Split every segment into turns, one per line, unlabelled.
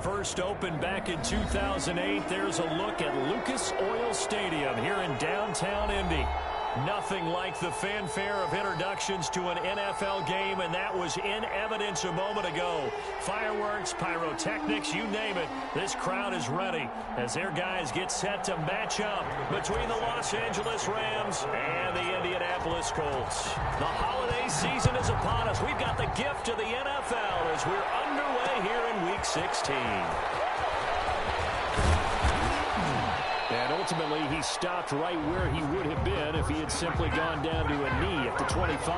First opened back in 2008. There's a look at Lucas Oil Stadium here in downtown Indy. Nothing like the fanfare of introductions to an NFL game, and that was in evidence a moment ago. Fireworks, pyrotechnics, you name it. This crowd is ready as their guys get set to match up between the Los Angeles Rams and the Indianapolis Colts. The holiday season is upon us. We've got the gift of the NFL as we're underway here in Week 16. And ultimately, he stopped right where he would have been if he had simply gone down to a knee at the 25.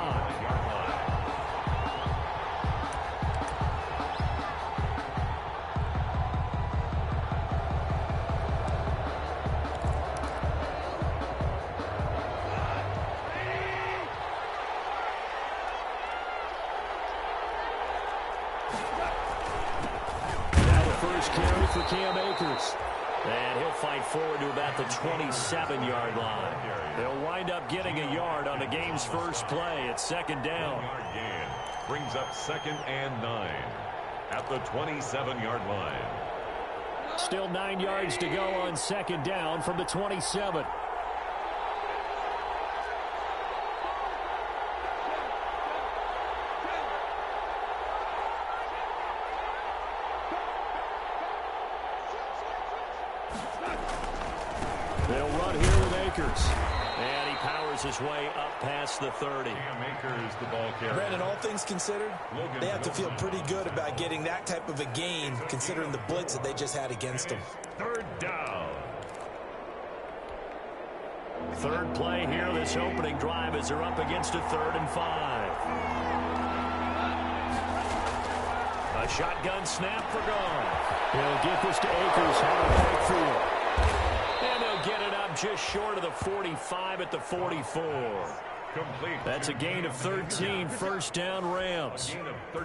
Now the first carry for Cam Akers. And he'll fight forward to about the 27-yard line. They'll wind up getting a yard on the game's first play. It's second down.
Brings up 2nd and 9 at the 27-yard line.
Still 9 yards to go on second down from the 27. They'll run here with Akers. And he powers his way up past the 30.
Akers, the ball carrier.
Brandon, all things considered, they have to feel pretty good about getting that type of a gain, considering the blitz that they just had against them.
Third down.
Third play here, this opening drive, as they're up against a 3rd and 5. A shotgun snap for Goff. He'll get this to Akers out of the backfield. And they'll get it up just short of the 45 at the 44.
Complete.
That's a gain of 13, first down Rams.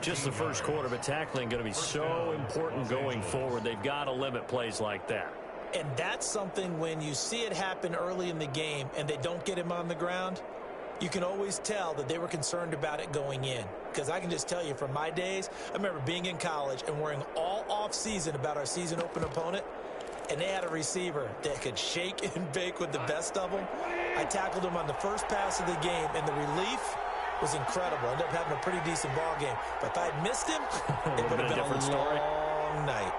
Just the first quarter, but tackling going to be so important going forward. They've got to limit plays like that.
And that's something when you see it happen early in the game and they don't get him on the ground, you can always tell that they were concerned about it going in. Because I can just tell you from my days, I remember being in college and worrying all off season about our season open opponent. And they had a receiver that could shake and bake with the best of them. I tackled him on the first pass of the game, and the relief was incredible. I ended up having a pretty decent ball game. But if I had missed him, it would have been a long night.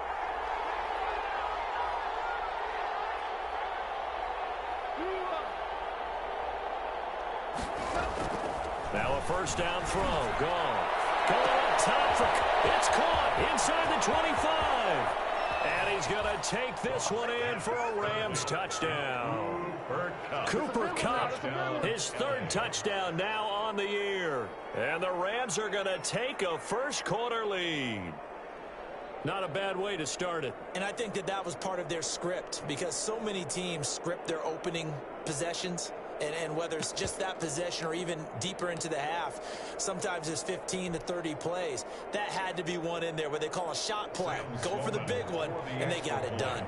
Now a first down throw. Gone. Going up top. It's caught inside the 25. And he's going to take this one in for a Rams touchdown. Cooper Kupp, his 3rd touchdown now on the year. And the Rams are going to take a first quarter lead. Not a bad way to start it.
And I think that that was part of their script, because so many teams script their opening possessions. And whether it's just that possession or even deeper into the half, sometimes it's 15 to 30 plays. That had to be one in there where they call a shot play. Go for the big one, and they got it done.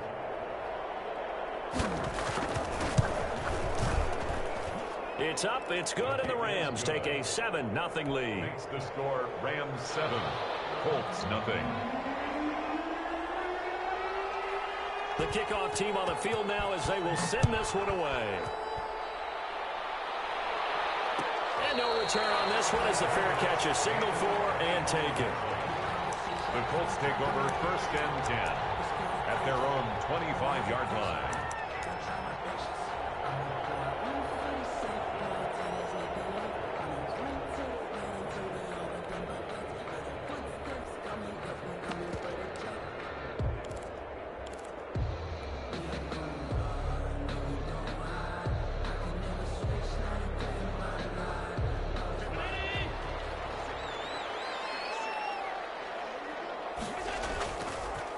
It's up, it's good, and the Rams take a 7-0 lead.
Makes the score Rams 7, Colts nothing.
The kickoff team on the field now as they will send this one away. And no return on this one as the fair catch is signaled for and taken.
The Colts take over 1st and 10 at their own 25-yard line.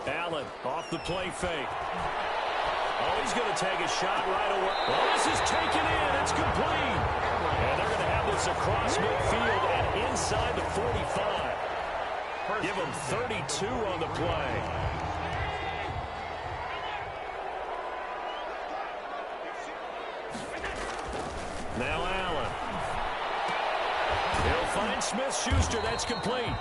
Allen off the play fake. Oh, he's going to take a shot right away. Well, this is taken in. It's complete. And they're going to have this across midfield and inside the 45. Give them 32 on the play. Now Allen. He'll find Smith-Schuster, that's complete.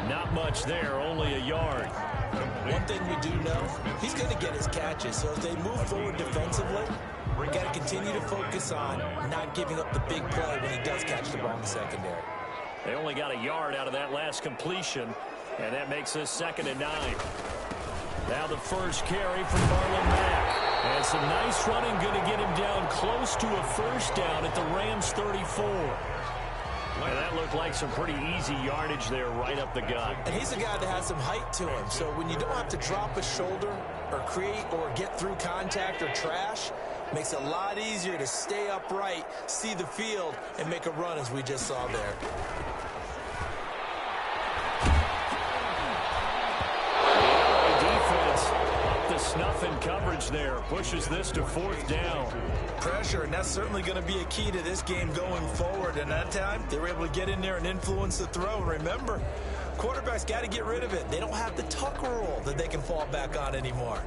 Not much there, only a yard.
One thing we do know, he's going to get his catches. So as they move forward defensively, we got to continue to focus on not giving up the big play when he does catch the ball in the secondary.
They only got a yard out of that last completion, and that makes us 2nd and 9. Now the first carry from Marlon Mack. And some nice running, going to get him down close to a first down at the Rams 34. And that looked like some pretty easy yardage there right up the gut.
And he's a guy that has some height to him. So when you don't have to drop a shoulder or create or get through contact or trash, makes it a lot easier to stay upright, see the field, and make a run as we just saw there.
Snuff in coverage there. Pushes this to 4th down.
Pressure, and that's certainly going to be a key to this game going forward. And that time, they were able to get in there and influence the throw. Remember, quarterbacks got to get rid of it. They don't have the tuck rule that they can fall back on anymore.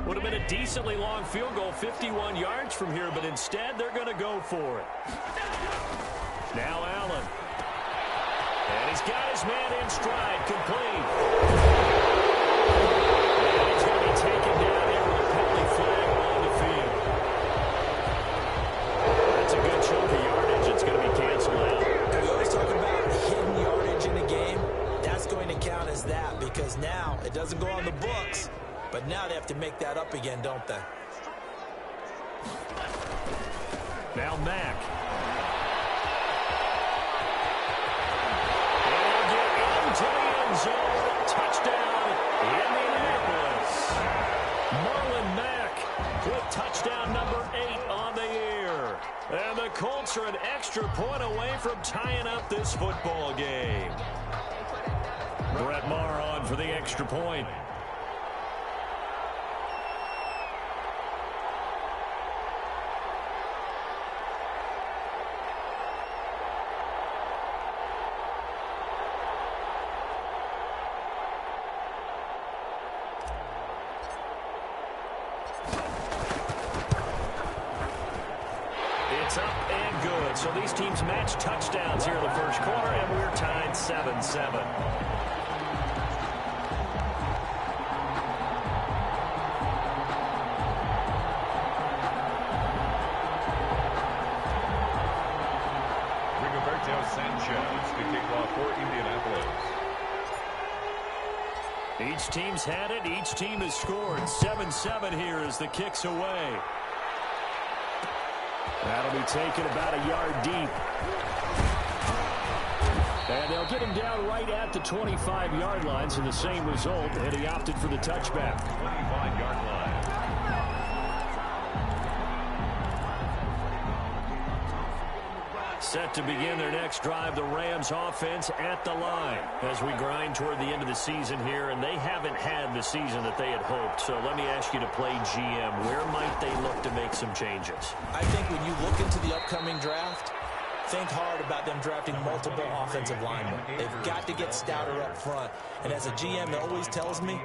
Would have been a decently long field goal, 51 yards from here, but instead they're going to go for it. Now Allen. And he's got his man in stride, complete. And he's going to be taken down here with a penalty flag on the field. That's a good chunk of yardage. It's going to be canceled out.
We always talk about hidden yardage in a game. That's going to count as that because now it doesn't go on the books. But now they have to make that up again, don't they?
Now Mack. And get into the end zone. Touchdown, Indianapolis. Marlon Mack with touchdown number 8 on the year. And the Colts are an extra point away from tying up this football game. Brett Maher on for the extra point. It's up and good. So these teams match touchdowns here in the first quarter, and we're tied 7-7.
Rigoberto Sanchez to kick off for Indianapolis.
Each team's had it. Each team has scored. 7-7 here as the kick's away. That'll be taken about a yard deep. And they'll get him down right at the 25-yard line, so the same result, and he opted for the touchback.
25-yard line.
Set to begin their next drive, the Rams offense at the line as we grind toward the end of the season here, and they haven't had the season that they had hoped. So let me ask you to play GM. Where might they look to make some changes?
I think when you look into the upcoming draft, think hard about them drafting multiple offensive linemen. They've got to get stouter up front. And as a GM that always tells me,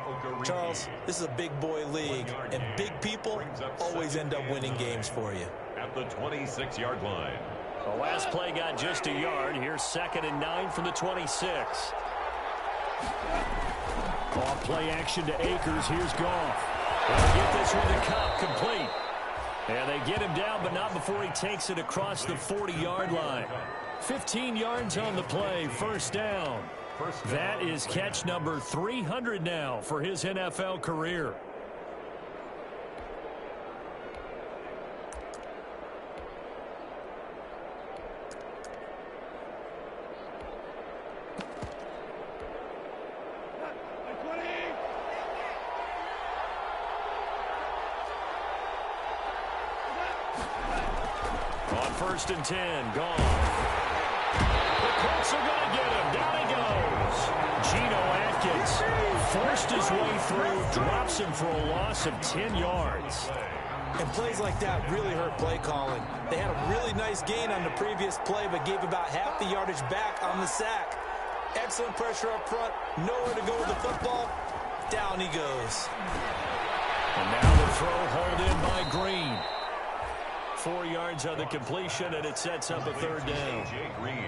Charles, this is a big boy league, and big people always end up winning games for you.
At the 26-yard line.
The last play got just a yard. Here's 2nd and 9 from the 26. Off play action to Akers. Here's Goff. They'll get this one to Cobb, complete. And they get him down, but not before he takes it across the 40-yard line. 15 yards on the play, first down. That is catch number 300 now for his NFL career. On 1st and 10, Goff. The Colts are going to get him. Down he goes. Geno Atkins Forced his way through, drops him for a loss of 10 yards.
And plays like that really hurt play calling. They had a really nice gain on the previous play, but gave about half the yardage back on the sack. Excellent pressure up front, nowhere to go with the football. Down he goes.
And now the throw hauled in by Green. 4 yards on the completion, and it sets up a third down.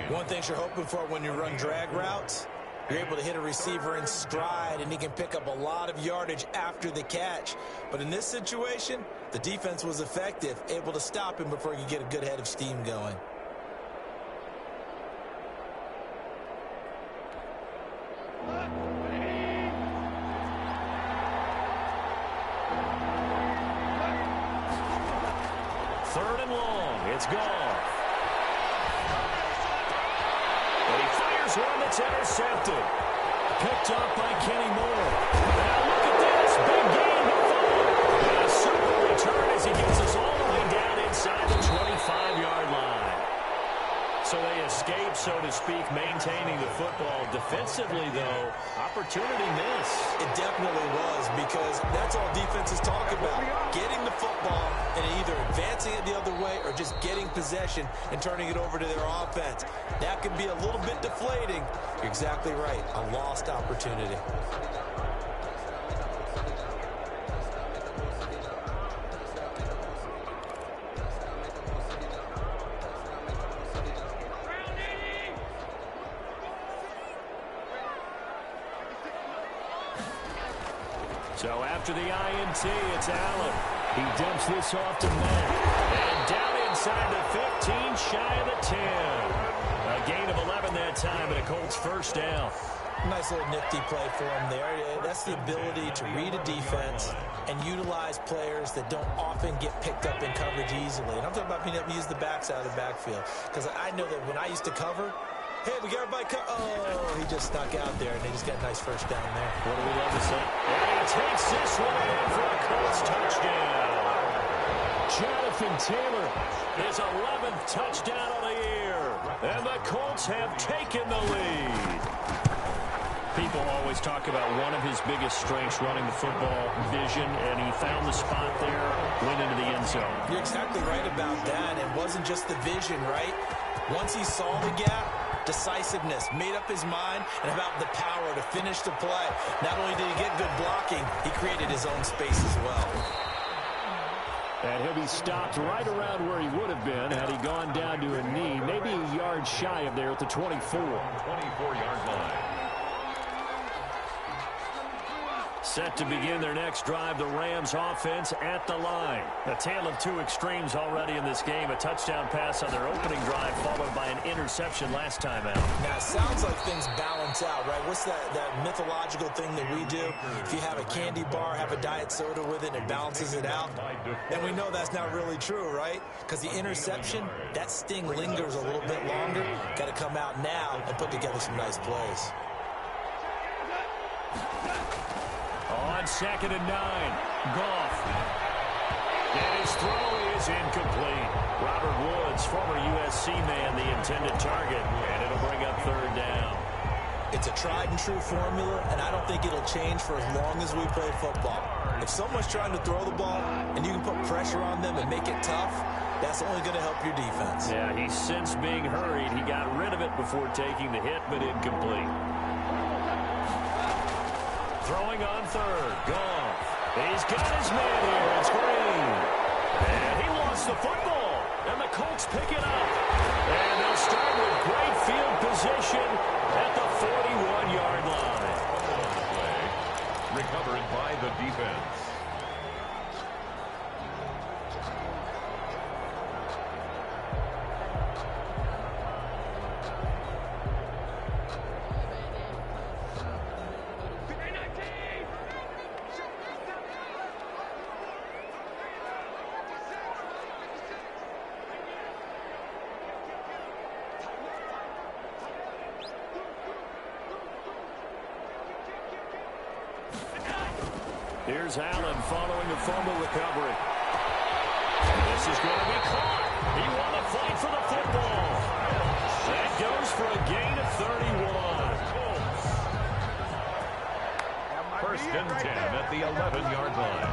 One thing you're hoping for when you run drag routes, you're able to hit a receiver in stride, and he can pick up a lot of yardage after the catch. But in this situation, the defense was effective, able to stop him before he could get a good head of steam going.
Third and long. It's gone. And he fires one that's intercepted. Picked up by Kenny Moore. Now look at this. Big gain to fall. And a super return as he gets us all the way down inside the 25-yard line. So they escape, so to speak, maintaining the football. Defensively, though, opportunity miss.
It definitely was, because that's all defenses talk about. Getting the football and either advancing it the other way or just getting possession and turning it over to their offense. That could be a little bit deflating. You're exactly right. A lost opportunity.
So after the INT, it's Allen. He dumps this off to Matt. And down inside the 15, shy of the 10. A gain of 11 that time, and a Colts first down.
Nice little nifty play for him there. That's the ability to read a defense and utilize players that don't often get picked up in coverage easily. And I'm talking about being able to use the backside of the backfield. Because I know that when I used to cover, hey, we got everybody oh, he just snuck out there, and they just got a nice first down there.
What do we love to say? And he takes this one in for a Colts touchdown. Jonathan Taylor, his 11th touchdown of the year. And the Colts have taken the lead. People always talk about one of his biggest strengths, running the football, vision, and he found the spot there, went into the end zone.
You're exactly right about that. It wasn't just the vision, right? Once he saw the gap, decisiveness, made up his mind, and about the power to finish the play. Not only did he get good blocking, he created his own space as well.
And he'll be stopped right around where he would have been had he gone down to a knee, maybe a yard shy of there at the 24.
24-yard line.
Set to begin their next drive, the Rams offense at the line. A tale of two extremes already in this game. A touchdown pass on their opening drive, followed by an interception last time out.
Now, it sounds like things balance out, right? What's that mythological thing that we do? If you have a candy bar, have a diet soda with it, it balances it out. And we know that's not really true, right? Because the interception, that sting lingers a little bit longer. Got to come out now and put together some nice plays.
On 2nd and 9, Goff. And his throw is incomplete. Robert Woods, former USC man, the intended target, and it'll bring up third down.
It's a tried and true formula, and I don't think it'll change for as long as we play football. If someone's trying to throw the ball and you can put pressure on them and make it tough, that's only going to help your defense.
Yeah, he's since being hurried. He got rid of it before taking the hit, but incomplete. Throwing on third. Goff. He's got his man here. It's Green. And he lost the football. And the Colts pick it up. And they'll start with great field position at the 41-yard line.
Recovered by the defense.
Here's Allen following a fumble recovery. This is going to be caught. He won the fight for the football. That goes for a gain of 31.
First and 10 at the 11-yard line.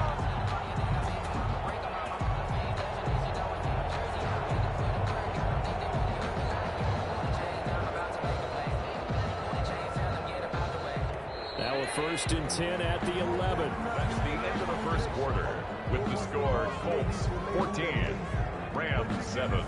Now a first and 10 at the 11.
That's the end of the first quarter. With the score, Colts 14, Rams 7.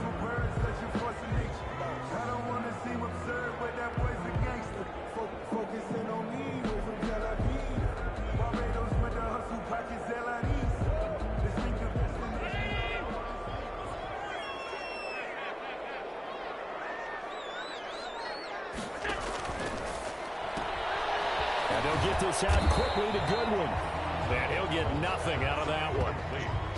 And they'll get this out quickly to Goodwin. And he'll get nothing out of that one.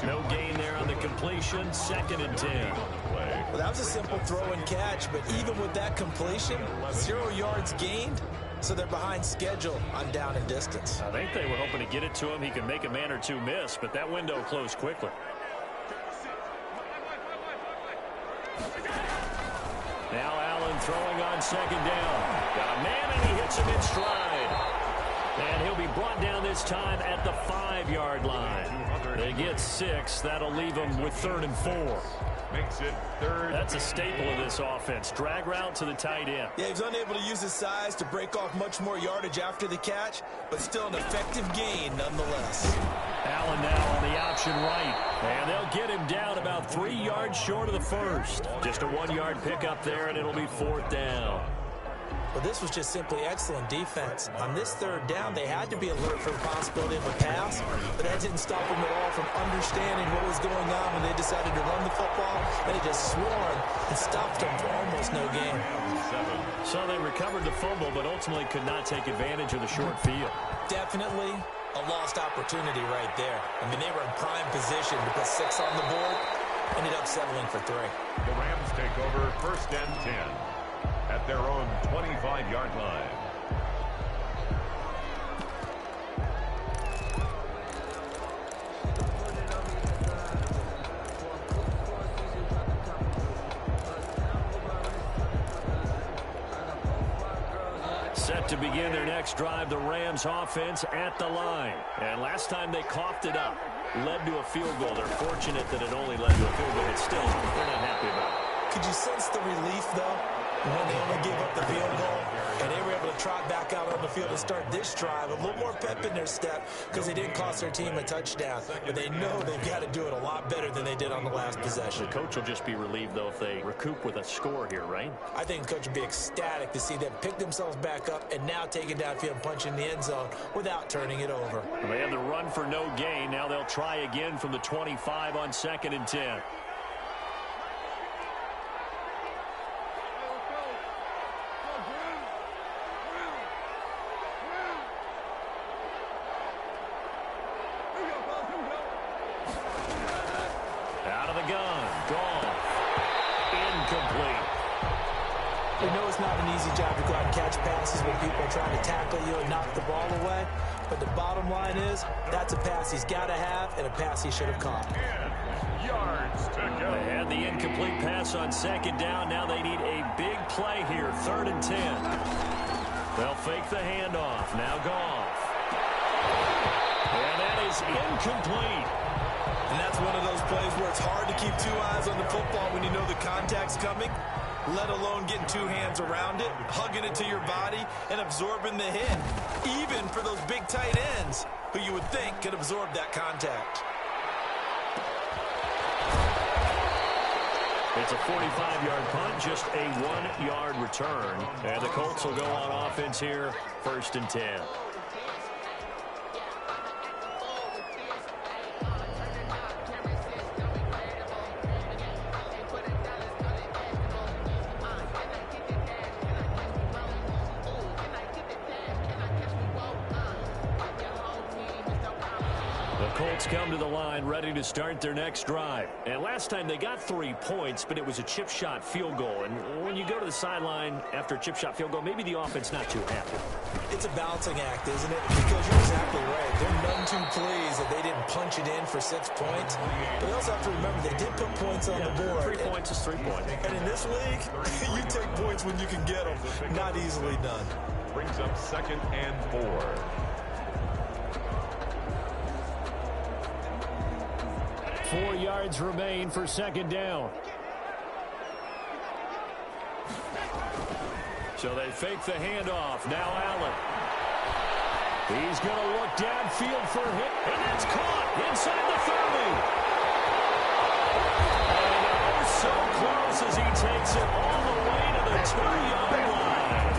No gain there on the completion. Second and 10.
Well, that was a simple throw and catch, but even with that completion, 0 yards gained, so they're behind schedule on down and distance.
I think they were hoping to get it to him. He could make a man or two miss, but that window closed quickly. Now Allen throwing on second down. Got a man, and he hits him in stride. And he'll be brought down this time at the 5-yard line. They get 6. That'll leave them with 3rd and 4.
Makes it 3rd.
That's a staple of this offense. Drag route to the tight end.
Yeah, he's unable to use his size to break off much more yardage after the catch, but still an effective gain nonetheless.
Allen now on the option right. And they'll get him down about 3 yards short of the first. Just a 1-yard pickup there, and it'll be 4th down.
Well, this was just simply excellent defense. On this 3rd down, they had to be alert for the possibility of a pass, but that didn't stop them at all from understanding what was going on when they decided to run the football, and they just swarmed and stopped them for almost no gain.
So they recovered the fumble, but ultimately could not take advantage of the short field.
Definitely a lost opportunity right there. I mean, they were in prime position to put 6 on the board, ended up settling for 3.
The Rams take over first and 10 at their own 25-yard line.
Set to begin their next drive, the Rams offense at the line. And last time they coughed it up, led to a field goal. They're fortunate that it only led to a field goal, but still, they're not happy about it.
Could you sense the relief, though, when they only gave up the field goal and they were able to trot back out on the field and start this drive? A little more pep in their step because they didn't cost their team a touchdown, but they know they've got to do it a lot better than they did on the last possession.
The coach will just be relieved, though, if they recoup with a score here, right?
I think the coach would be ecstatic to see them pick themselves back up and now take it downfield and punch in the end zone without turning it over.
They had the run for no gain. Now they'll try again from the 25 on 2nd and 10.
We know it's not an easy job to go out and catch passes when people are trying to tackle you and knock the ball away. But the bottom line is, that's a pass he's got to have and a pass he should have caught.
Yards to go.
They had the incomplete pass on 2nd down. Now they need a big play here, 3rd and 10. They'll fake the handoff. Now Goff. And that is incomplete.
And that's one of those plays where it's hard to keep 2 eyes on the football when you know the contact's coming, let alone getting 2 hands around it, hugging it to your body, and absorbing the hit, even for those big tight ends who you would think could absorb that contact.
It's a 45-yard punt, just a 1-yard return. And the Colts will go on offense here, 1st and 10. Colts come to the line ready to start their next drive. And last time they got 3 points, but it was a chip shot field goal. And when you go to the sideline after a chip shot field goal, maybe the offense not too happy.
It's a balancing act, isn't it? Because you're exactly right. They're none too pleased that they didn't punch it in for 6 points. But you also have to remember they did put points on the board.
3 points is 3 points.
And in this league, you take points when you can get them. Not easily done.
Brings up 2nd and 4.
4 yards remain for second down. So they fake the handoff. Now Allen. He's going to look downfield for a hit, and that's caught inside the 30. And so close as he takes it all the way to the 2-yard line.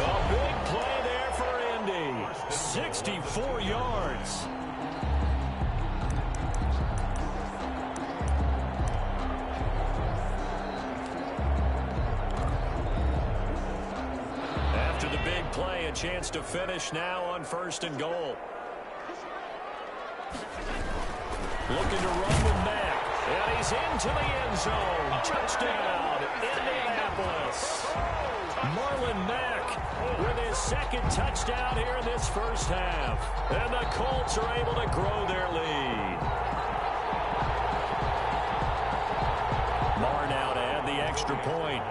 A big play there for Indy. 64 yards. After the big play, a chance to finish now on 1st and goal. Looking to run with Mack. And he's into the end zone. Touchdown, Indianapolis. Marlon Mack with his second touchdown here in this first half. And the Colts are able to grow their lead. Marr now to add the extra point.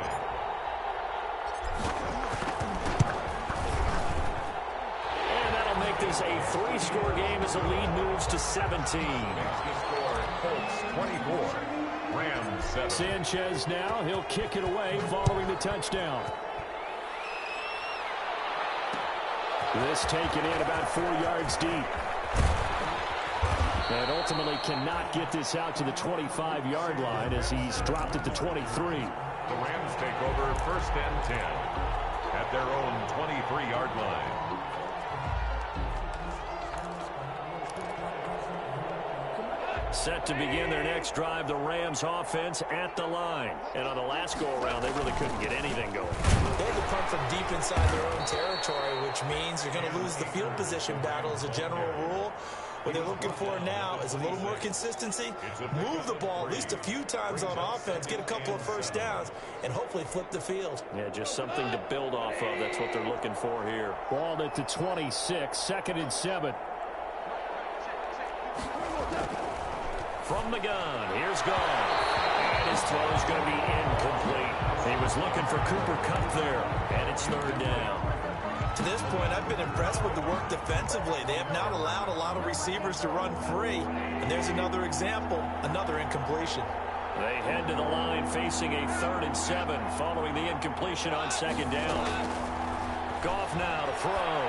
This a 3-score game as the lead moves to 17.
Colts 24, Rams 7.
Sanchez now, he'll kick it away following the touchdown. This taken in about 4 yards deep. And ultimately cannot get this out to the 25-yard line as he's dropped at the 23.
The Rams take over 1st and 10 at their own 23-yard line.
Set to begin their next drive, the Rams offense at the line. And on the last go-around, they really couldn't get anything going.
They had to punt from deep inside their own territory, which means you're going to lose the field position battle as a general rule. What they're looking for now is a little more consistency, move the ball at least a few times on offense, get a couple of first downs, and hopefully flip the field.
Yeah, just something to build off of. That's what they're looking for here. Ball at the 26, 2nd and 7. From the gun, here's Goff. And his throw is going to be incomplete. He was looking for Cooper Kupp there, and it's 3rd down.
To this point, I've been impressed with the work defensively. They have not allowed a lot of receivers to run free. And there's another example, another incompletion.
They head to the line facing a 3rd and 7 following the incompletion on 2nd down. Goff now to throw.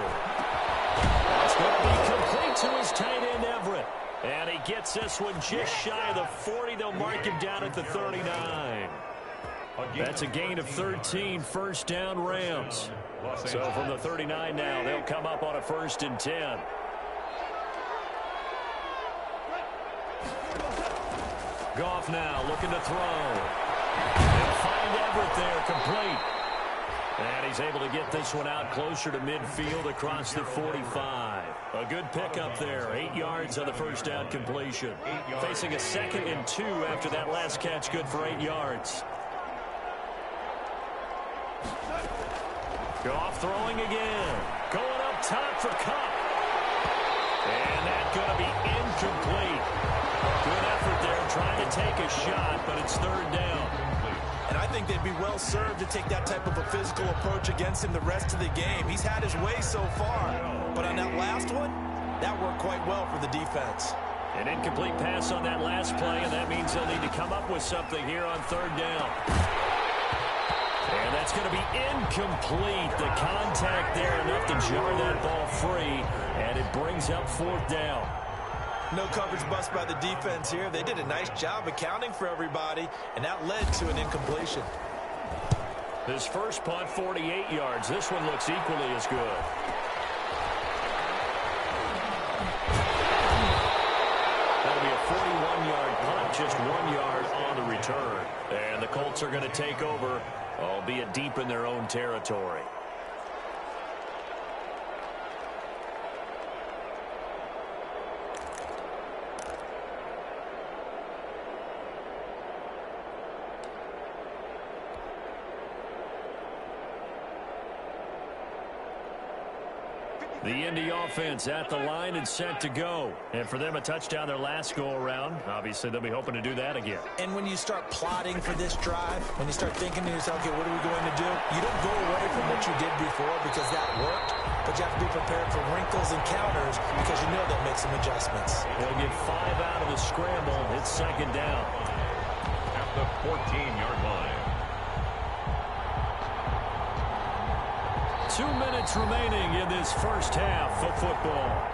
It's going to be complete to his tight end, Everett. And he gets this one just shy of the 40. They'll mark him down at the 39. That's a gain of 13, 1st down Rams. So from the 39 now, they'll come up on a 1st and 10. Goff now looking to throw. They'll find Everett there, complete. And he's able to get this one out closer to midfield across the 45. A good pickup there. 8 yards on the 1st down completion. Facing a 2nd and 2 after that last catch, good for 8 yards. Goff throwing again. Going up top for Kupp. And that's going to be incomplete. Good effort there trying to take a shot, but it's 3rd down.
And I think they'd be well served to take that type of a physical approach against him the rest of the game. He's had his way so far. But on that last one, that worked quite well for the defense.
An incomplete pass on that last play, and that means they'll need to come up with something here on 3rd down. And that's going to be incomplete. The contact there enough to jar that ball free, and it brings up 4th down.
No coverage bust by the defense here. They did a nice job accounting for everybody, and that led to an incompletion.
His first punt, 48 yards. This one looks equally as good. That'll be a 41-yard punt, just 1 yard on the return. And the Colts are going to take over, albeit deep in their own territory. The Indy offense at the line and set to go. And for them, a touchdown their last go-around. Obviously, they'll be hoping to do that again.
And when you start plotting for this drive, when you start thinking to yourself, okay, what are we going to do? You don't go away from what you did before because that worked, but you have to be prepared for wrinkles and counters because you know they'll make some adjustments.
They'll get 5 out of the scramble. It's second down.
At the 14-yard line.
2 minutes remaining in this first half of football.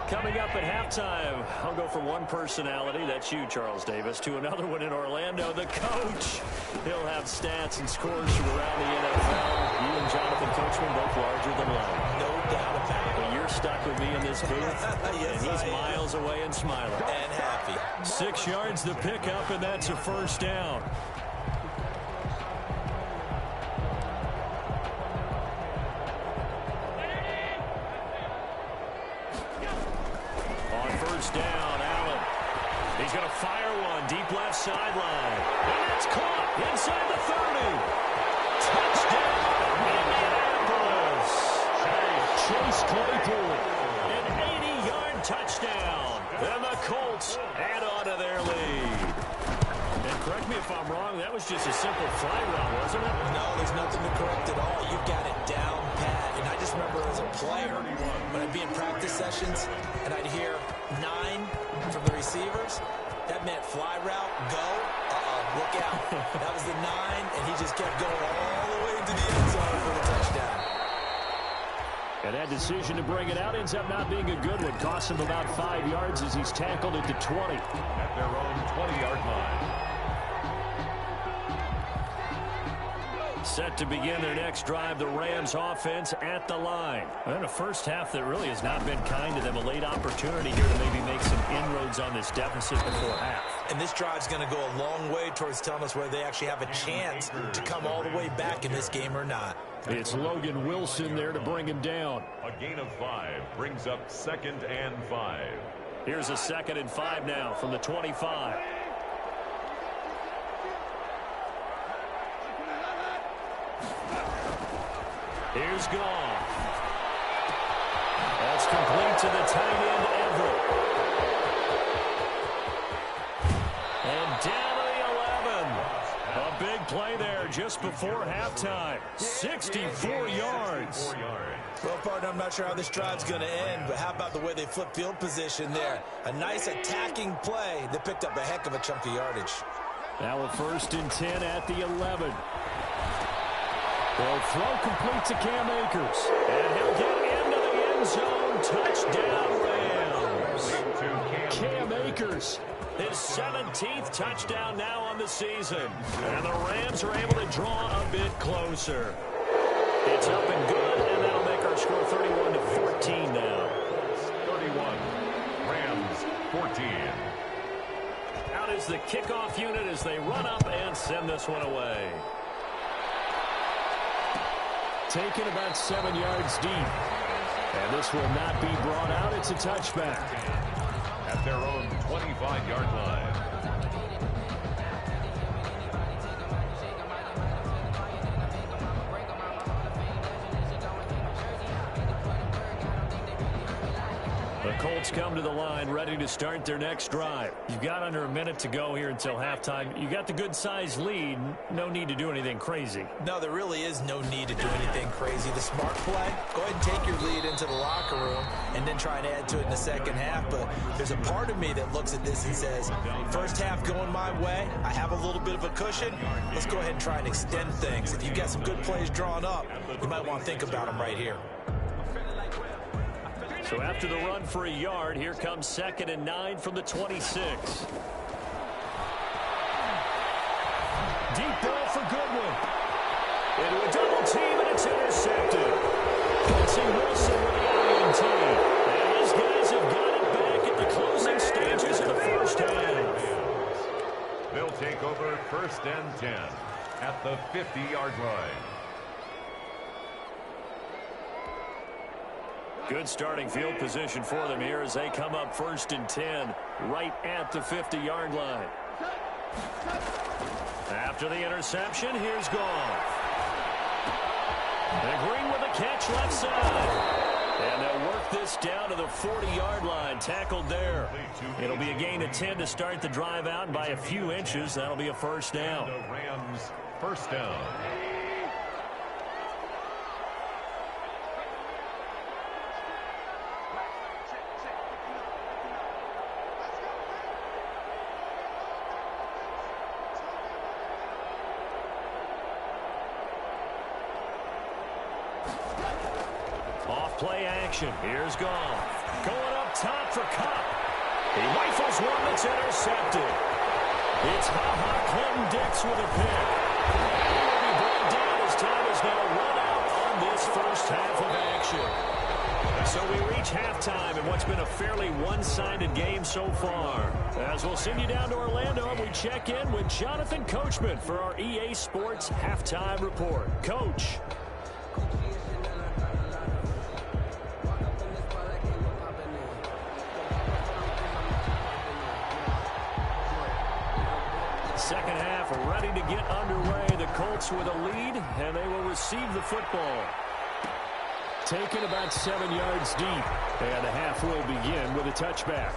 Coming up at halftime, I'll go from one personality, that's you, Charles Davis, to another one in Orlando, the coach. He'll have stats and scores from around the NFL. You and Jonathan Coachman both larger than life.
No doubt about it.
But you're stuck with me in this booth,
Yes,
and he's miles away and smiling.
And happy.
6 yards the pickup, and that's a first down. On first down, Allen. He's going to fire one deep left sideline. And it's caught inside the 30. Touchdown, Indianapolis. Chase Claypool, an 80-yard touchdown. And the Colts add on to their lead. And correct me if I'm wrong, that was just a simple fly route, wasn't it?
No, there's nothing to correct at all. You've got it down pat. And I just remember as a player, when I'd be in practice sessions and I'd hear 9 from the receivers, that meant fly route, go, look out. That was the 9, and he just kept going all the way into the end zone for the touchdown.
And that decision to bring it out ends up not being a good one. Costs him about 5 yards as he's tackled at the 20.
At their own 20-yard line.
Set to begin their next drive, the Rams offense at the line. And a first half that really has not been kind to them. A late opportunity here to maybe make some inroads on this deficit before half.
And this drive's going to go a long way towards telling us whether they actually have a chance to come all the way back in this game or not.
It's Logan Wilson there to bring him down.
A gain of 5 brings up 2nd and 5.
Here's a 2nd and 5 now from the 25. Here's Goff. That's complete to the tight end, Everett. And down to the 11. A big play there just before halftime. 64 yards.
Well, partner, I'm not sure how this drive's going to end, but how about the way they flip field position there? A nice attacking play that picked up a heck of a chunk of yardage.
Now a 1st and 10 at the 11. They'll throw complete to Cam Akers. And he'll get into the end zone. Touchdown, Rams. Cam Akers, his 17th touchdown now on the season. And the Rams are able to draw a bit closer. It's up and good, and that'll make our score 31-14 now.
31. Rams 14.
Out is the kickoff unit as they run up and send this one away. Taken about 7 yards deep. And this will not be brought out. It's a touchback.
At their own 25-yard line.
The Colts come to the line ready to start their next drive. You've got under a minute to go here until halftime. You got the good-sized lead. No need to do anything crazy.
No, there really is no need to do anything crazy. The smart play, go ahead and take your lead into the locker room and then try and add to it in the second half. But there's a part of me that looks at this and says, first half going my way, I have a little bit of a cushion. Let's go ahead and try and extend things. If you've got some good plays drawn up, you might want to think about them right here.
So after the run for a yard, here comes 2nd and 9 from the 26. Deep ball for Goodwin. Into a double team, and it's intercepted. Quincy Wilson with the INT. And these guys have got it back at the closing stages of the first half.
They'll take over 1st and 10 at the 50-yard line.
Good starting field position for them here as they come up 1st and 10 right at the 50-yard line. After the interception, here's Goff. And Green with a catch left side. And they'll work this down to the 40-yard line. Tackled there. It'll be a gain of 10 to start the drive out. And by a few inches, that'll be a first down.
The Rams first down.
Play action. Here's Goff. Going up top for Cup. He rifles one that's intercepted. It's Clinton-Dix with a pick. He will be brought down as time is now run out on this first half of action. So we reach halftime in what's been a fairly one-sided game so far. As we'll send you down to Orlando and we check in with Jonathan Coachman for our EA Sports Halftime Report. Coach. Second half ready to get underway. The Colts with a lead, and they will receive the football. Taken about 7 yards deep, and the half will begin with a touchback.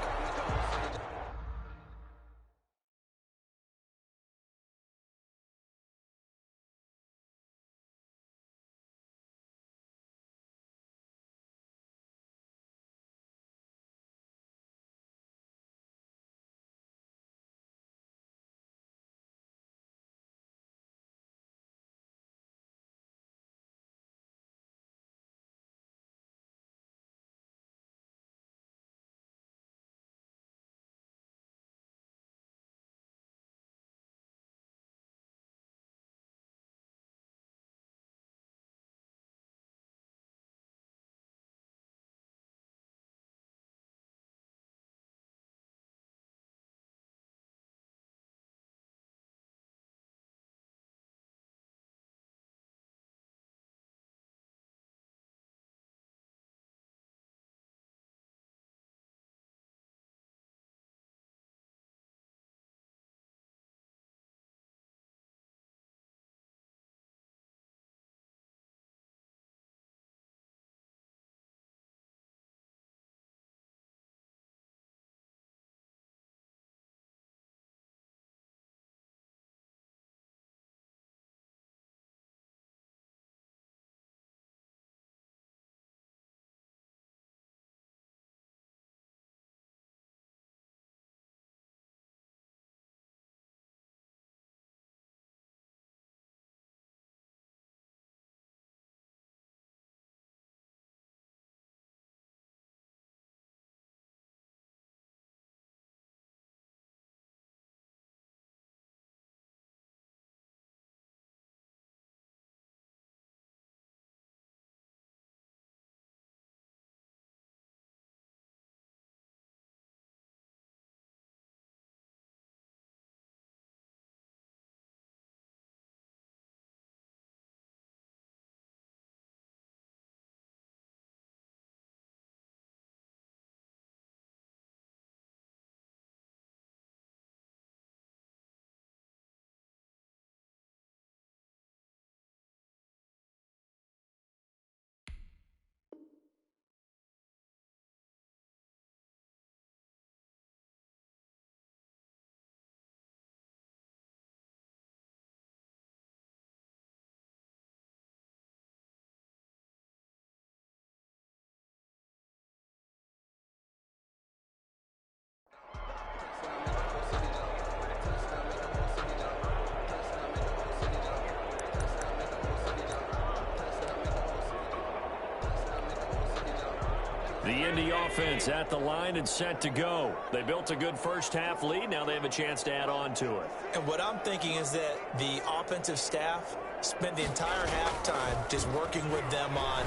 The Indy offense at the line and set to go. They built a good first half lead. Now they have a chance to add on to it.
And what I'm thinking is that the offensive staff spent the entire halftime just working with them on,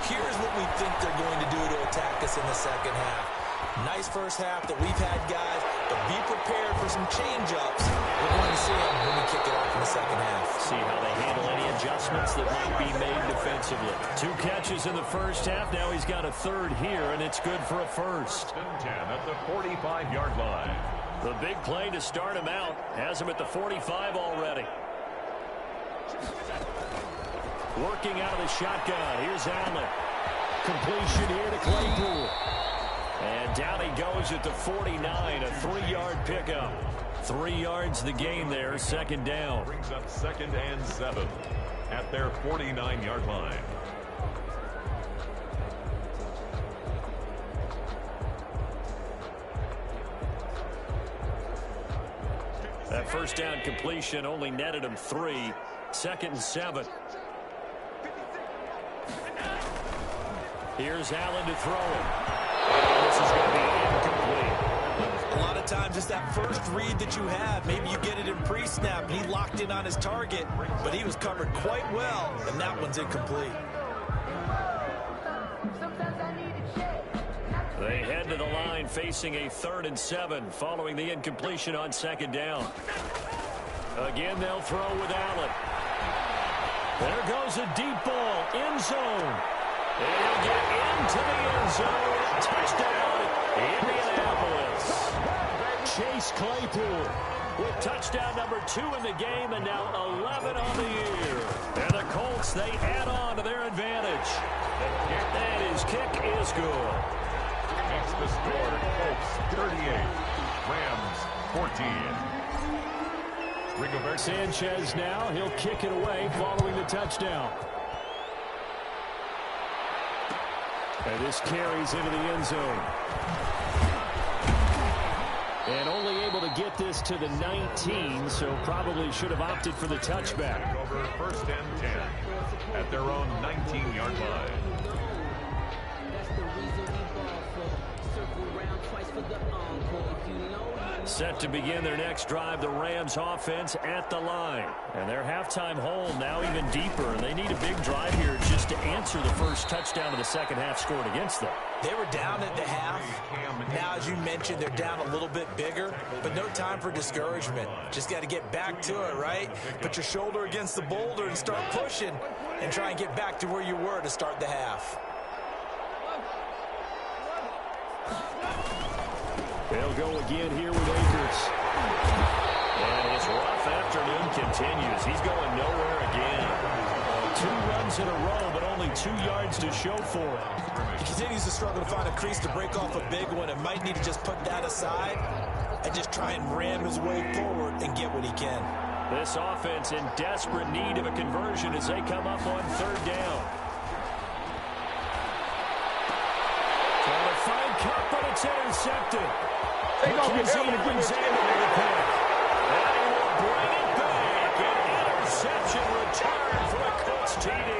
here's what we think they're going to do to attack us in the second half. Nice first half that we've had, guys, but be prepared for some change-ups. We're going to see them when we kick it off in the second half.
See how they handle any adjustments that might be made defensively. 2 catches in the first half. Now he's got a third here, and it's good for a first.
First and 10 at the 45-yard line.
The big play to start him out has him at the 45 already. Working out of the shotgun. Here's Allen. Completion here to Claypool. And down he goes at the 49, a 3-yard pickup. 3 yards the gain there, second down.
Brings up 2nd and 7 at their 49-yard line.
That first down completion only netted him 3. 2nd and 7. Here's Allen to throw it. And this is going to be incomplete.
A lot of times it's that first read that you have. Maybe you get it in pre-snap, and he locked in on his target, but he was covered quite well, and that one's incomplete.
They head to the line facing a 3rd and 7 following the incompletion on 2nd down. Again, they'll throw with Allen. There goes a deep ball, end zone. They'll get into the end zone. Touchdown, Indianapolis. Chase Claypool with touchdown number 2 in the game, and now 11 on the year. And the Colts, they add on to their advantage. And his kick is good.
Makes the score. Colts 38, Rams 14. Rigobert
Sanchez now, he'll kick it away following the touchdown. And this carries into the end zone. And only able to get this to the 19, so probably should have opted for the touchback.
Over 1st and 10 at their own 19-yard line.
Set to begin their next drive, the Rams offense at the line. And their halftime hole now even deeper. And they need a big drive here just to answer the first touchdown of the second half scored against them.
They were down at the half. Now, as you mentioned, they're down a little bit bigger, but no time for discouragement. Just got to get back to it, right? Put your shoulder against the boulder and start pushing and try and get back to where you were to start the half.
They'll go again here with Akers. And his rough afternoon continues. He's going nowhere again. 2 runs in a row, but only 2 yards to show for it.
He continues to struggle to find a crease to break off a big one, and might need to just put that aside and just try and ram his way forward and get what he can.
This offense in desperate need of a conversion as they come up on 3rd down. Trying to find Cup, but it's intercepted. McKenzie brings in the pick. And he will bring it back. An interception return for a Colts TD.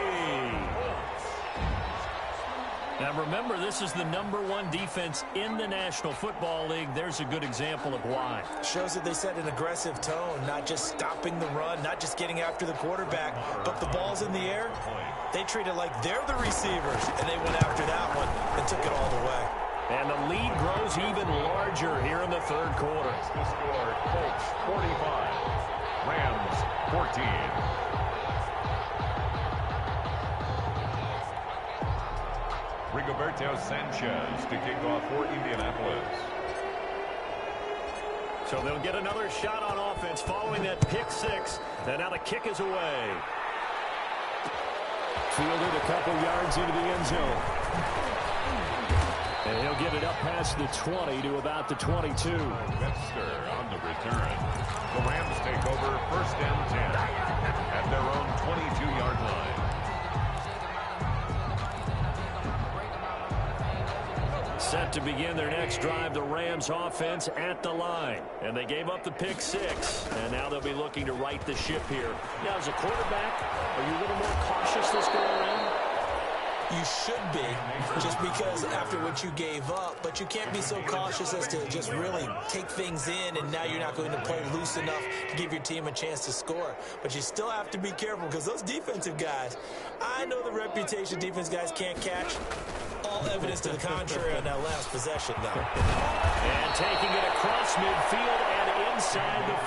Now remember, this is the #1 defense in the National Football League. There's a good example of why.
Shows that they set an aggressive tone, not just stopping the run, not just getting after the quarterback, but the ball's in the air. They treat it like they're the receivers, and they went after that one and took it all the way.
And the lead grows even larger here in the 3rd quarter.
The score, Colts 45, Rams 14. Rigoberto Sanchez to kick off for Indianapolis.
So they'll get another shot on offense following that pick 6. And now the kick is away. Fielded a couple yards into the end zone. And he'll get it up past the 20 to about the 22.
Webster on the return. The Rams take over 1st and 10 at their own 22-yard line.
Set to begin their next drive, the Rams offense at the line. And they gave up the pick 6. And now they'll be looking to right the ship here. Now, as a quarterback, are you a little more cautious this go around?
You should be, just because after what you gave up, but you can't be so cautious as to just really take things in, and now you're not going to play loose enough to give your team a chance to score. But you still have to be careful, because those defensive guys, I know the reputation defense guys can't catch. All evidence to the contrary on that last possession, though.
And taking it across midfield and inside the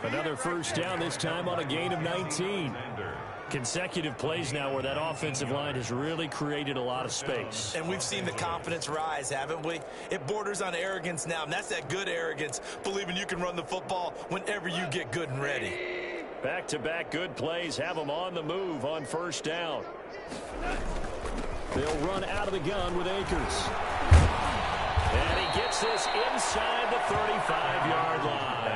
45. Another first down, this time on a gain of 19. Consecutive plays now where that offensive line has really created a lot of space.
And we've seen the confidence rise, haven't we? It borders on arrogance now, and that's that good arrogance, believing you can run the football whenever you get good and ready.
Back-to-back good plays have them on the move on first down. They'll run out of the gun with Akers. And he gets this inside the 35-yard line.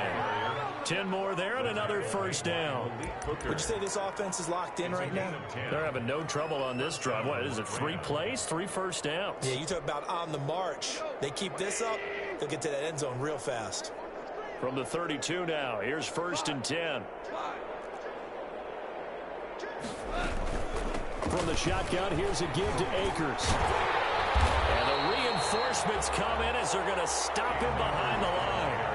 10 more there and another first down.
Would you say this offense is locked in right now?
They're having no trouble on this drive. What is it, 3 plays, 3 first downs?
Yeah, you talk about on the march. They keep this up, they'll get to that end zone real fast.
From the 32 now, here's 1st and 10. From the shotgun, here's a give to Akers. And the reinforcements come in as they're going to stop him behind the line.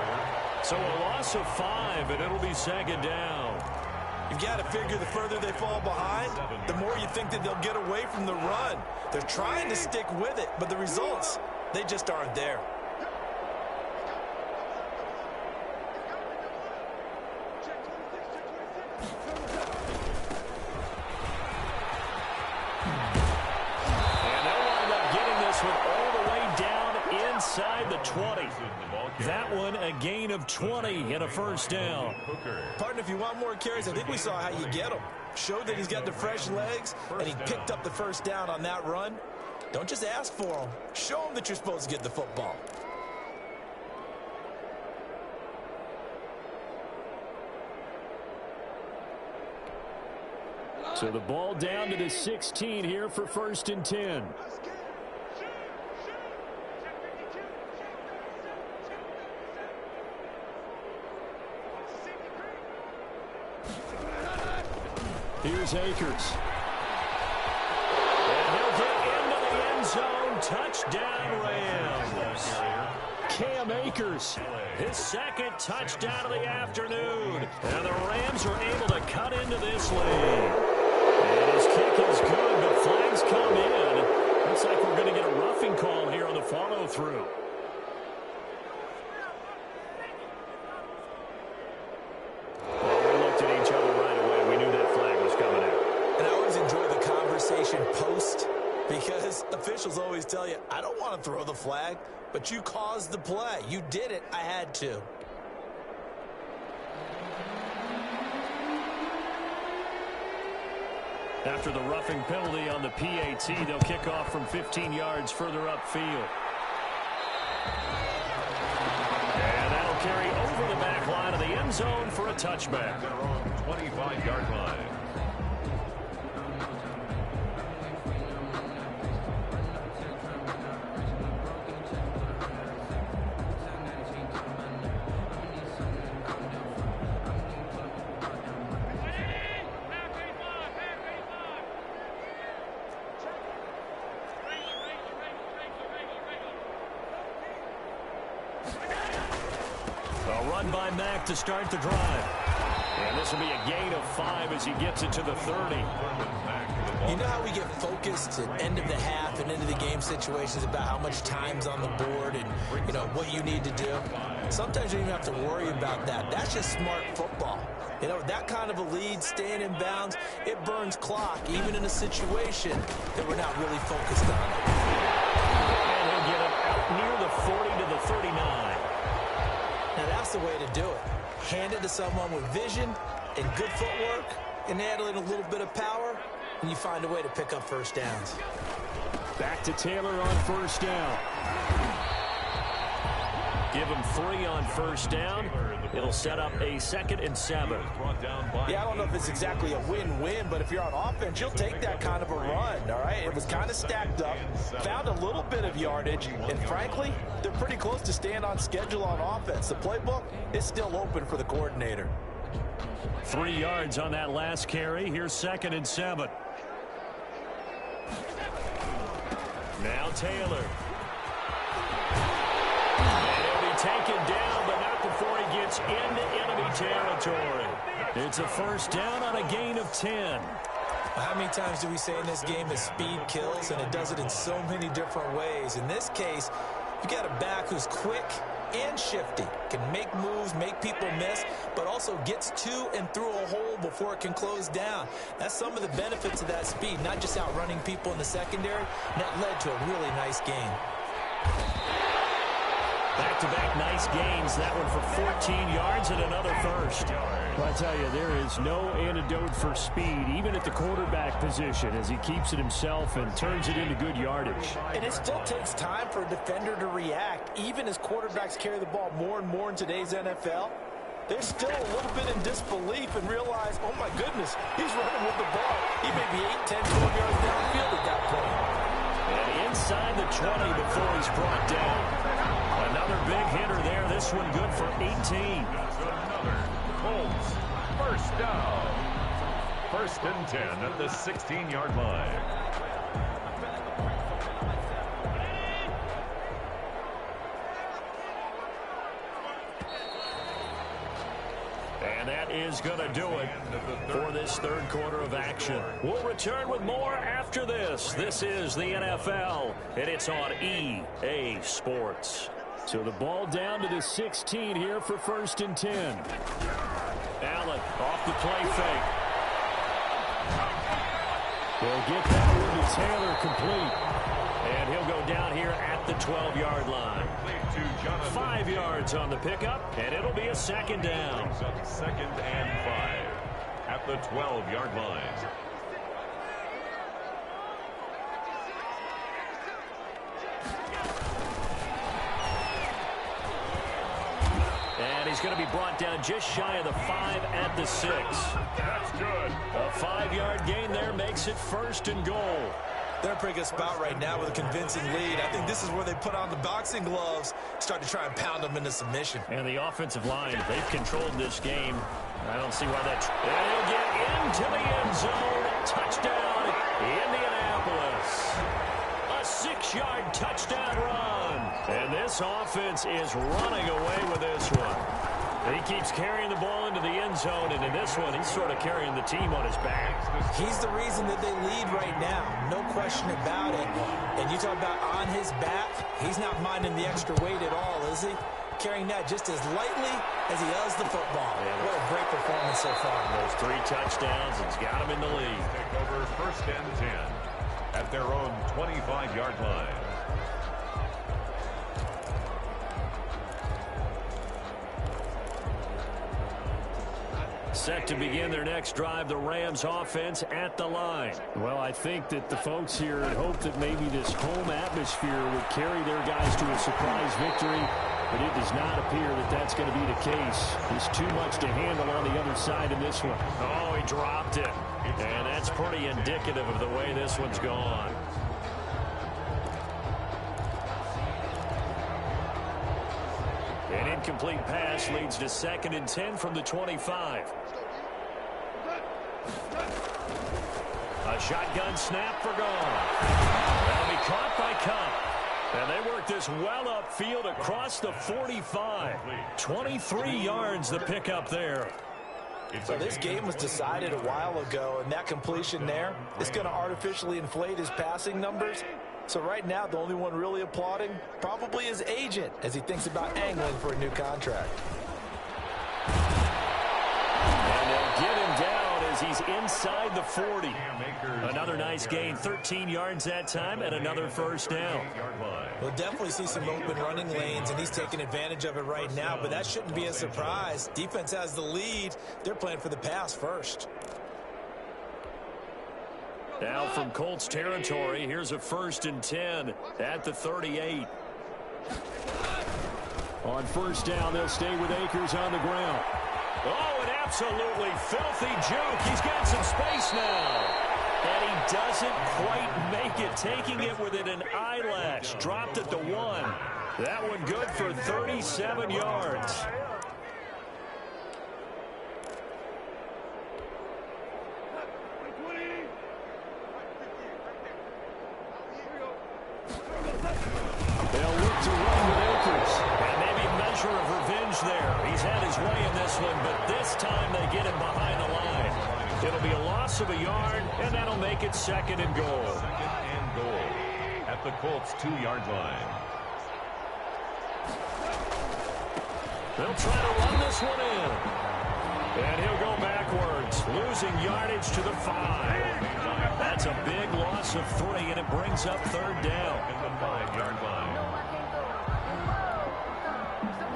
So a loss of 5, and it'll be 2nd down.
You've got to figure the further they fall behind, the more you think that they'll get away from the run. They're trying to stick with it, but the results, they just aren't there.
And they'll wind up getting this one all the way down inside the 20. That one a gain of 20 and a first down.
Partner, if you want more carries, I think we saw how you get them. Showed that he's got the fresh legs, and he picked up the first down on that run. Don't just ask for them. Show them that you're supposed to get the football.
So the ball down to the 16 here for 1st and 10. Here's Akers. And he'll get into the end zone. Touchdown, Rams. Cam Akers, his 2nd touchdown of the afternoon. And the Rams are able to cut into this lead. And his kick is good, but flags come in. Looks like we're going to get a roughing call here on the follow-through.
Post, because officials always tell you, I don't want to throw the flag, but you caused the play. You did it. I had to.
After the roughing penalty on the PAT, they'll kick off from 15 yards further upfield. And that'll carry over the back line of the end zone for a touchback.
Their own 25-yard line.
By Mack to start the drive. And this will be a gain of 5 as he gets it to the 30.
You know how we get focused at end of the half and into the game situations about how much time's on the board and, you know, what you need to do? Sometimes you don't even have to worry about that. That's just smart football. You know, that kind of a lead, staying in bounds, it burns clock, even in a situation that we're not really focused on.
And he'll get it out near the 40 to the 39.
Now, that's the way to do it. Hand it to someone with vision and good footwork and add in a little bit of power, and you find a way to pick up first downs.
Back to Taylor on first down. Give him 3 on first down. It'll set up a 2nd and 7.
Yeah, I don't know if it's exactly a win-win, but if you're on offense, you'll take that kind of a run, all right? It was kind of stacked up, found a little bit of yardage, and frankly, they're pretty close to staying on schedule on offense. The playbook is still open for the coordinator.
3 yards on that last carry. Here's 2nd and 7. Now Taylor. And he'll be taken down, but not before he gets into enemy territory. It's a first down on a gain of 10.
How many times do we say in this game that speed kills, and it does it in so many different ways? In this case, you got a back who's quick, and shifty. Can make moves, make people miss, but also gets to and through a hole before it can close down. That's some of the benefits of that speed, not just outrunning people in the secondary. And that led to a really nice game.
Back-to-back nice gains. That one for 14 yards and another first.
Well, I tell you, there is no antidote for speed, even at the quarterback position, as he keeps it himself and turns it into good yardage.
And it still takes time for a defender to react. Even as quarterbacks carry the ball more and more in today's NFL, they're still a little bit in disbelief and realize, oh my goodness, he's running with the ball. He may be 8, 10, 12 yards downfield at that point.
And inside the 20 before he's brought down. Another big hitter there. This one good for 18.
Another Colts first down. 1st and 10 at the 16-yard line.
And that is going to do it for this third quarter of action. We'll return with more after this. This is the NFL, and it's on EA Sports.
So the ball down to the 16 here for 1st and 10.
Allen off the play fake.
They'll get that one to Taylor complete.
And he'll go down here at the 12-yard line. 5 yards on the pickup, and it'll be a 2nd down.
2nd and 5 at the 12-yard line.
And he's going to be brought down just shy of the 5 at the 6.
That's good.
A 5-yard gain there makes it 1st and goal.
They're in a pretty good spot right now with a convincing lead. I think this is where they put on the boxing gloves, start to try and pound them into submission.
And the offensive line, they've controlled this game. I don't see why that's... And he'll get into the end zone. Touchdown, Indianapolis. A 6-yard touchdown run. And this offense is running away with this one. He keeps carrying the ball into the end zone, and in this one, he's sort of carrying the team on his back.
He's the reason that they lead right now. No question about it. And you talk about on his back, he's not minding the extra weight at all, is he? Carrying that just as lightly as he does the football.
Yeah,
what a great performance so far.
Those 3 touchdowns, it's got him in the lead.
Take over 1st and 10 at their own 25-yard line.
Set to begin their next drive, the Rams offense at the line.
Well, I think that the folks here had hoped that maybe this home atmosphere would carry their guys to a surprise victory, but it does not appear that that's going to be the case. There's too much to handle on the other side in this one.
Oh, he dropped it. And that's pretty indicative of the way this one's gone. An incomplete pass leads to 2nd and 10 from the 25. A shotgun snap for gone. That'll be caught by Cup. And they work this well upfield across the 45. 23 yards the pickup there.
So this game was decided a while ago, and that completion there is going to artificially inflate his passing numbers. So right now, the only one really applauding probably his agent as he thinks about angling for a new contract.
And they'll get him down as he's inside the 40. Another nice gain, 13 yards that time, and another 1st down.
We'll definitely see some open running lanes, and he's taking advantage of it right now, but that shouldn't be a surprise. Defense has the lead. They're playing for the pass first.
Now from Colts territory, here's a 1st and 10 at the 38.
On 1st down, they'll stay with Akers on the ground.
Oh, an absolutely filthy juke. He's got some space now. And he doesn't quite make it, taking it within an eyelash. Dropped at the 1. That one good for 37 yards.
They'll look to run with Akers.
And maybe a measure of revenge there. He's had his way in this one, but this time they get him behind the line. It'll be a loss of a yard, and that'll make it 2nd and goal.
2nd and goal at the Colts 2-yard line.
They'll try to run this one in. And he'll go backwards, losing yardage to the 5. That's a big loss of 3, and it brings up third down.
At the 5-yard line.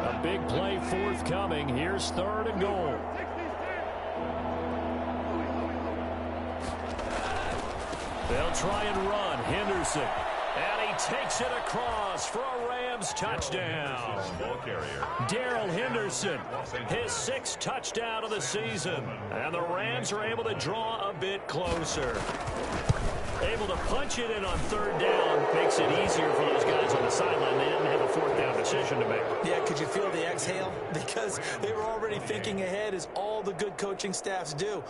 A big play forthcoming. Here's third and goal.
They'll try and run. Henderson. And he takes it across for a Rams touchdown.
Ball carrier.
Darrell Henderson, his 6th touchdown of the season. And the Rams are able to draw a bit closer. Able to punch it in on third down makes it easier for those guys on the sideline. They didn't have a fourth down decision to make.
Yeah, could you feel the exhale? Because they were already thinking ahead, as all the good coaching staffs do.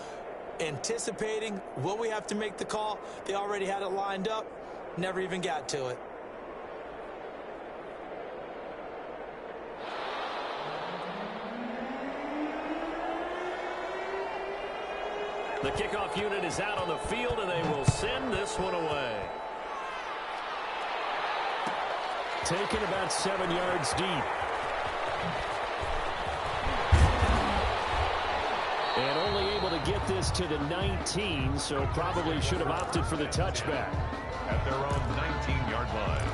Anticipating, will we have to make the call? They already had it lined up. Never even got to it.
The kickoff unit is out on the field, and they will send this one away.
Taken about 7 yards deep. And only able to get this to the 19, so probably should have opted for the touchback.
At their own 19-yard line.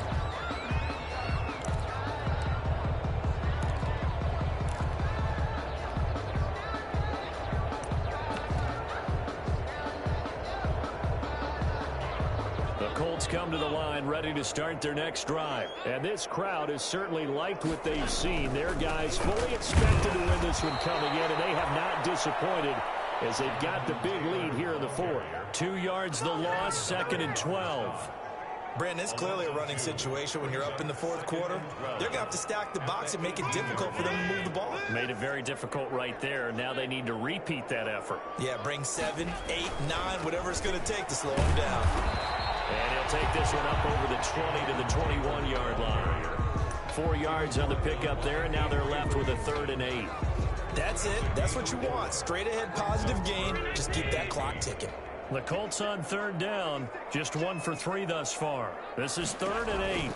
The Colts come to the line ready to start their next drive.
And this crowd has certainly liked what they've seen. Their guys fully expected to win this one coming in, and they have not disappointed as they've got the big lead here in the 4th.
2 yards the loss, 2nd and 12.
Brandon, it's clearly a running situation when you're up in the 4th quarter. They're going to have to stack the box and make it difficult for them to move the ball.
Made it very difficult right there. Now they need to repeat that effort.
Yeah, bring 7, 8, 9, whatever it's going to take to slow them down.
And he'll take this one up over the 20 to the 21-yard line. 4 yards on the pickup there, and now they're left with a 3rd and 8.
That's it. That's what you want. Straight ahead positive gain. Just keep that clock ticking.
The Colts on 3rd down. Just 1 for 3 thus far. This is 3rd and 8.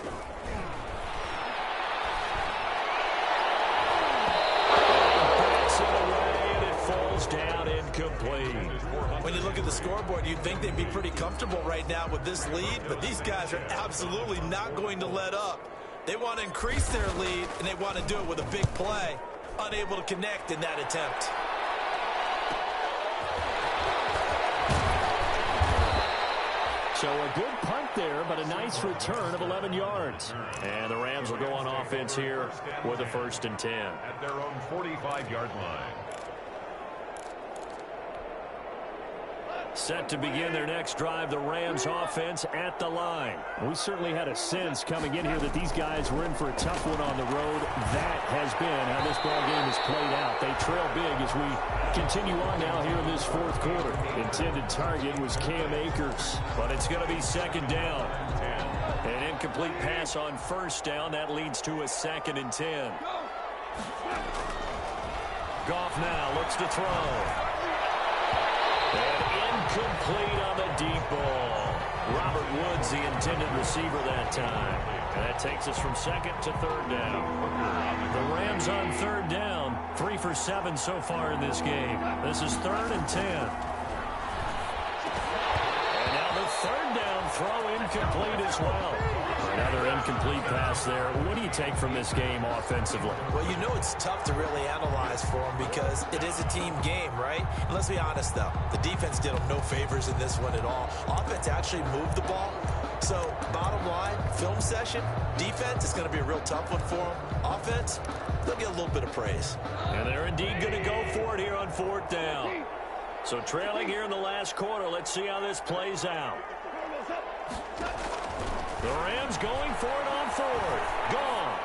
Backs it away, and it falls down incomplete.
When you look at the scoreboard, you'd think they'd be pretty comfortable right now with this lead, but these guys are absolutely not going to let up. They want to increase their lead, and they want to do it with a big play. Unable to connect in that attempt.
So a good punt there, but a nice return of 11 yards.
And the Rams will go on offense here with a 1st and 10.
At their own 45-yard line.
Set to begin their next drive, the Rams offense at the line.
We certainly had a sense coming in here that these guys were in for a tough one on the road. That has been how this ball game has played out. They trail big as we continue on now here in this 4th quarter. Intended target was Cam Akers.
But it's going to be 2nd down. An incomplete pass on 1st down. That leads to a 2nd and 10. Goff now looks to throw. And incomplete on the deep ball. Robert Woods, the intended receiver that time. And that takes us from 2nd to 3rd down. The Rams on 3rd down. 3 for 7 so far in this game. This is 3rd and 10. And now the 3rd down throw incomplete as well. Another incomplete pass there. What do you take from this game offensively?
Well, you know it's tough to really analyze for them because it is a team game, right? And let's be honest, though. The defense did them no favors in this one at all. Offense actually moved the ball. So, bottom line, film session, defense is going to be a real tough one for them. Offense, they'll get a little bit of praise.
And they're indeed going to go for it here on 4th down. So trailing here in the last quarter. Let's see how this plays out. The Rams going for it on 4th. Goff.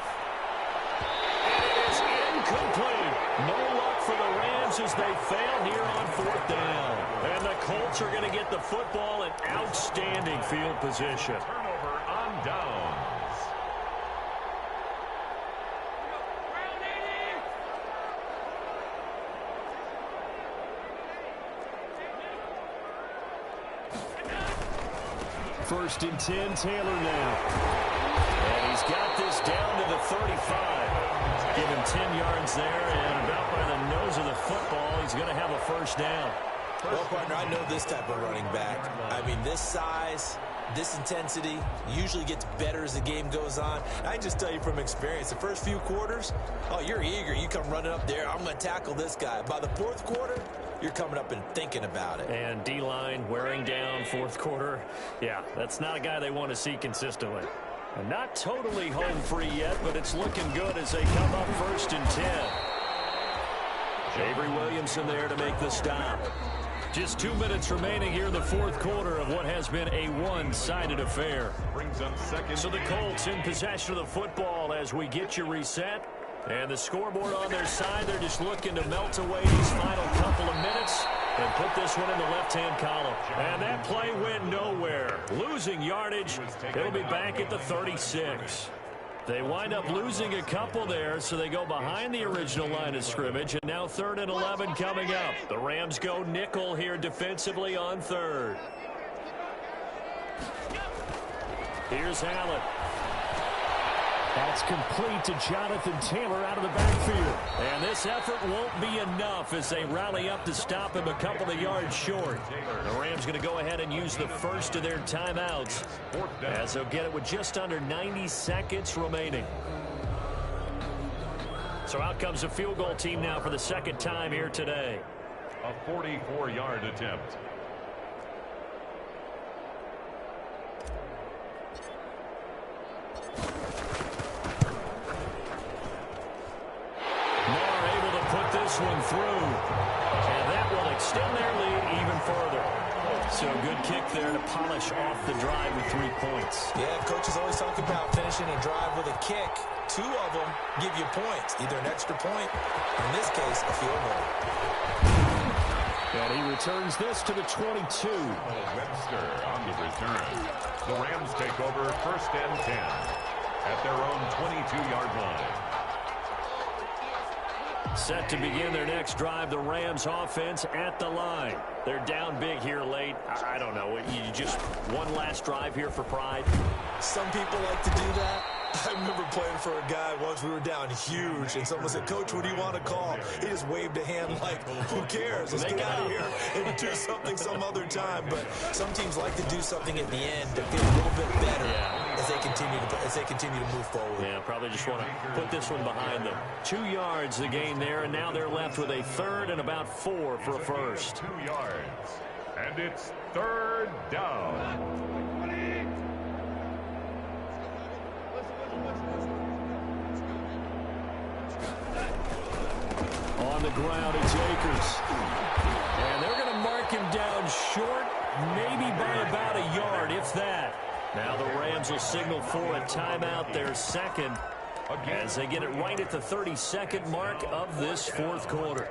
It is incomplete. No luck for the Rams as they fail here on 4th down. And the Colts are going to get the football in outstanding field position.
Turnover on downs.
First and 10, Taylor now.
And he's got this down to the 35. Give him 10 yards there, and about by the nose of the football, he's going to have a first down.
Well, partner, I know this type of running back. I mean, this size, this intensity usually gets better as the game goes on. I can just tell you from experience, the first few quarters, oh, you're eager. You come running up there, I'm going to tackle this guy. By the fourth quarter, you're coming up and thinking about it.
And D-line wearing down fourth quarter. Yeah, that's not a guy they want to see consistently. And not totally home free yet, but it's looking good as they come up 1st and 10. Avery Williamson there to make the stop. Just 2 minutes remaining here in the fourth quarter of what has been a one-sided affair.
Brings up second.
So the Colts in possession of the football as we get you reset. And the scoreboard on their side, they're just looking to melt away these final couple of minutes and put this one in the left-hand column. And that play went nowhere. Losing yardage. It'll be back at the 36. They wind up losing a couple there, so they go behind the original line of scrimmage. And now 3rd and 11 coming up. The Rams go nickel here defensively on 3rd. Here's Allen. That's complete to Jonathan Taylor out of the backfield. And this effort won't be enough as they rally up to stop him a couple of yards short. The Rams going to go ahead and use the first of their timeouts as they'll get it with just under 90 seconds remaining. So out comes the field goal team now for the second time here today.
A 44-yard attempt.
This one through, and that will extend their lead even further. So good kick there to polish off the drive with 3 points.
Yeah, coaches always talk about finishing a drive with a kick. 2 of them give you points, either an extra point, in this case, a field goal.
And he returns this to the 22.
Webster on the return. The Rams take over 1st and 10 at their own 22-yard line.
Set to begin their next drive, the Rams offense at the line. They're down big here late. I don't know. You just one last drive here for pride?
Some people like to do that. I remember playing for a guy once. We were down huge, and someone said, "Coach, what do you want to call?" He just waved a hand like, who cares? Let's get out of here and do something some other time. But some teams like to do something at the end to feel a little bit better as they continue to move forward.
Yeah, probably just want to put this one behind them. 2 yards the gain there, and now they're left with a 3rd and about 4 for a first.
2 yards, and it's 3rd down.
On the ground, it's Akers. And they're going to mark him down short, maybe by about a yard, if that. Now the Rams will signal for a timeout, their second, as they get it right at the 32nd mark of this fourth quarter.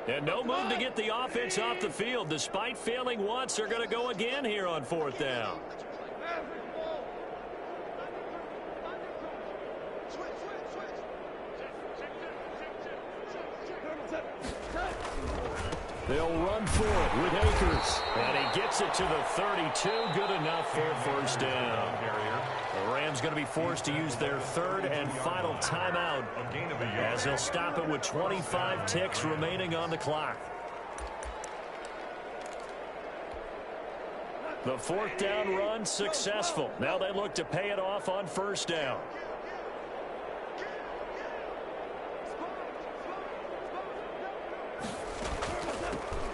And no move to get the offense off the field. Despite failing once, they're going to go again here on 4th down. They'll run for it with Akers. And he gets it to the 32. Good enough for a first down. The Rams going to be forced to use their 3rd and final timeout as they'll stop it with 25 ticks remaining on the clock. The 4th down run successful. Now they look to pay it off on 1st down.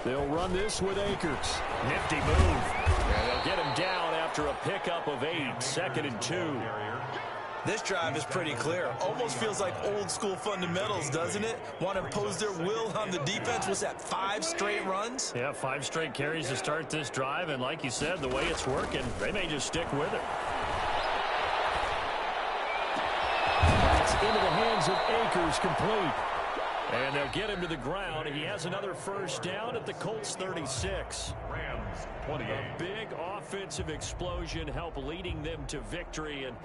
They'll run this with Akers. Nifty move. And they'll get him down after a pickup of 8. 2nd and 2.
This drive is pretty clear. Almost feels like old school fundamentals, doesn't it? Want to impose their will on the defense. Was that 5 straight runs?
Yeah, 5 straight carries to start this drive. And like you said, the way it's working, they may just stick with it.
That's into the hands of Akers, complete.
And they'll get him to the ground. He has another first down at the Colts 36.
Rams 28.
A big offensive explosion helped leading them to victory. And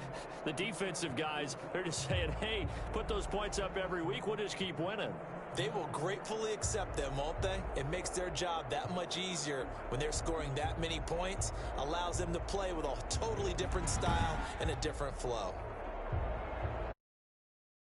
the defensive guys, they're just saying, hey, put those points up every week. We'll just keep winning.
They will gratefully accept them, won't they? It makes their job that much easier when they're scoring that many points. Allows them to play with a totally different style and a different flow.